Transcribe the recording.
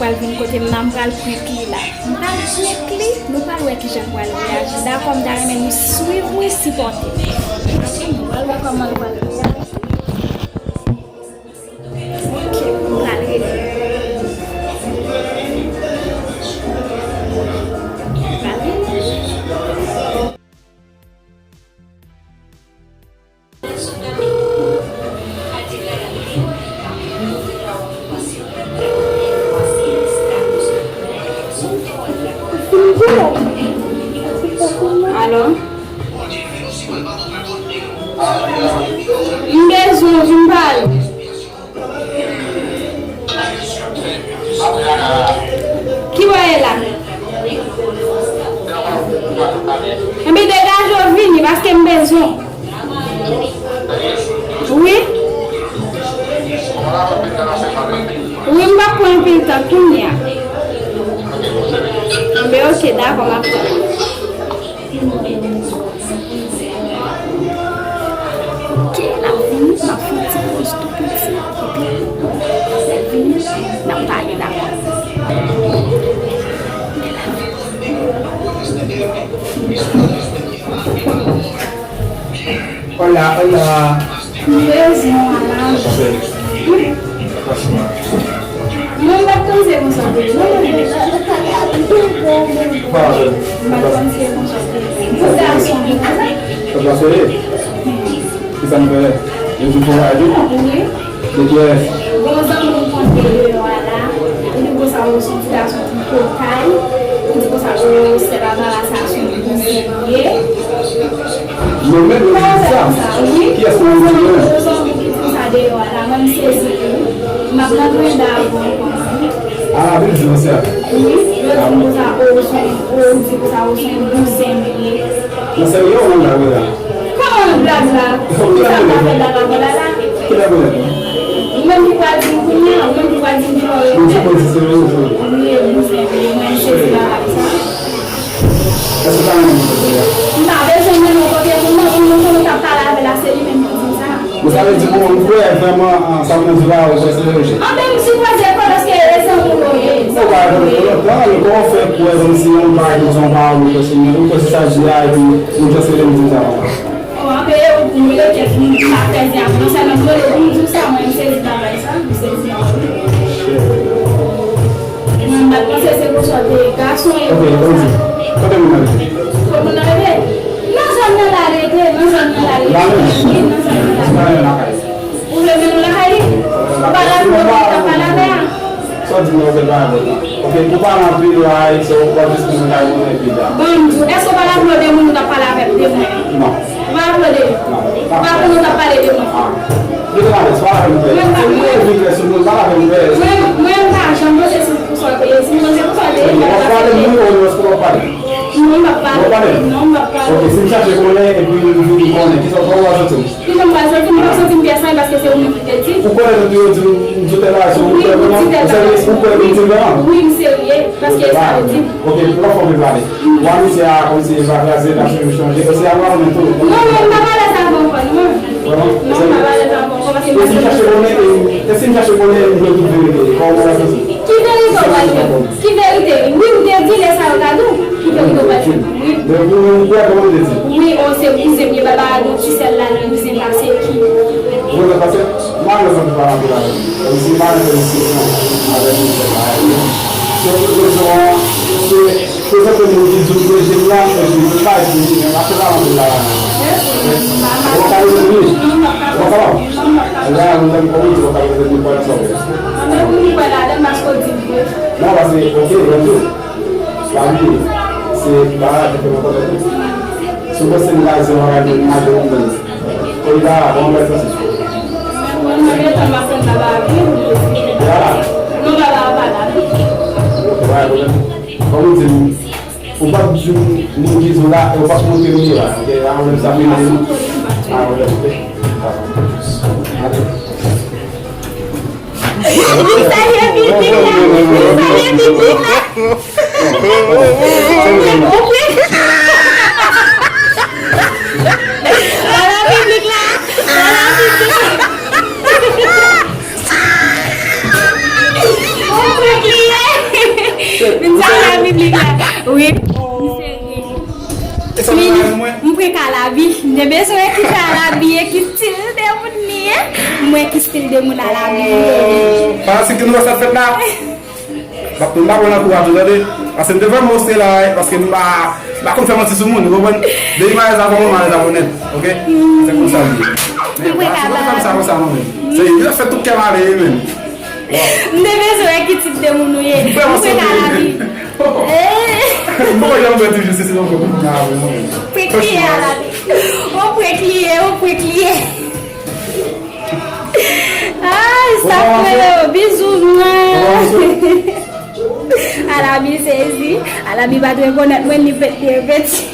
pral vin côté m'nan pral pli là. M'pral pli, nous pas ouais qui j'aime pral réagir. D'accord, m'dare mais nous suivre, nous supporter. Nous pral voir comment nous pral réagir. OK, pral Alô? Mesmo, Jimbalo. Que vai lá? Me dégage au vini parce que me besoin. Oui? Oui, me va prendre un peu de temps pour moi. Mais ok, d'accord, ma petite. Ok, la vie, ma fille, c'est tout petit. La vie, n'a pas de d'accord. Hola, hola. Non, ma tante est concentrée. Fala. Ma tante est concentrée. Tá pra ser? Que tá no pé? Eu sou formado. Oui. De que é? Vamos dar um conteúdo lá. Ele gosta de uma situação de portal. Ele gosta de observar a relação de cozinheiro. Não me deu isso. Que é só Ah, beleza, você. Você viu ou não, agora? Como blabla? Que é bonito. Não me quase não me quase Não sei como você viu. Essa tá aí. Não, deixa eu não porque não tá palavra lá se ele mesmo sabe. Você sabe tipo um foi vraiment ça me dira au brasileiro. Ah, même si vous avez pas parce que eles são mulheres. Não vai, não como foi coisa assim um bairro de São Paulo, assim, não coisa estagiário, não já seria muito legal. Eu mulher que na tese, não sei não foi muito só, mas vocês dá mais, sabe? Vocês não. Não dá para ser gostou de garçom. OK, então. Cadê meu marido? Como não é? Não só na área, não só na área. Lá não. O meu lá aí. Para Só de novo vai botar. OK, tu para abrir lá e só pode explicar uma vida. bom, é só para o mundo da palavra de Deus. Não. Vai poder. Vai poder da parede. Diga lá, fala aí. Você não fica assim, não fala aí. Não tá achando você se só conhece, mas eu só dei. Eu falo muito ou eu sou pai. Não vai para. Não vai para. OK, se já chegou lá e viu o vídeo que só falou a gente. E não vai ser que não você tem pensar parce que c'est um petit. O qual é o teu tutelação? O que é o Oui, c'est oui, parce que ça veut dire. OK, pour faire parler. Moi, c'est à comme si va placer la solution. C'est à voir le tout. Non, non, pas mal ça bon pas. Non, pas mal ça bon parce que se já chegou lá, se já chegou lá, eu vou ver como é isso. Que vérité, oui, vous devez dire ça au cadeau. Qui vérité va dire. Oui, on sait vous aimez baba, tu sais là, nous aimons passer qui. Vous le passez, moi je ne sais pas là. Aussi mal que ici avec nous. C'est ça que nous disons que j'ai là, je ne pas dire, mais là c'est là on là. On va aller lui. On va là. Là on a une communauté on va aller de quoi ça. Oui, voilà, la mascotte. Non, parce que OK, bonjour. La vie c'est là que tu vas faire. Si vous êtes là, c'est on va aller à l'hôpital. On va on va faire ça. Como diz, o papo de um diz lá, eu faço muito que lá, porque a mulher sabe mais. A mulher sabe. la Bible là. Oui. Et ça va moi. Moi qu'à la vie, j'ai besoin qui à la vie qui style de mon moi qui style de mon à la vie. Parce que nous ça fait là. Bah on va on a pouvoir regarder parce que devant moi c'est là parce que bah comme faire mentir sur monde, vous comprenez? Des images avant moi les abonnés, OK? C'est comme ça. Mais comme ça moi. C'est il a fait tout qu'elle aller même. J'ai besoin qui type de mon moi qu'à la vie. Pourquoi j'en veux toujours c'est donc comme ça. Clier à la vie. On peut clier. Ah, ça fait bisous. À la vie c'est ici. À la vie va te reconnaître moi ni petit.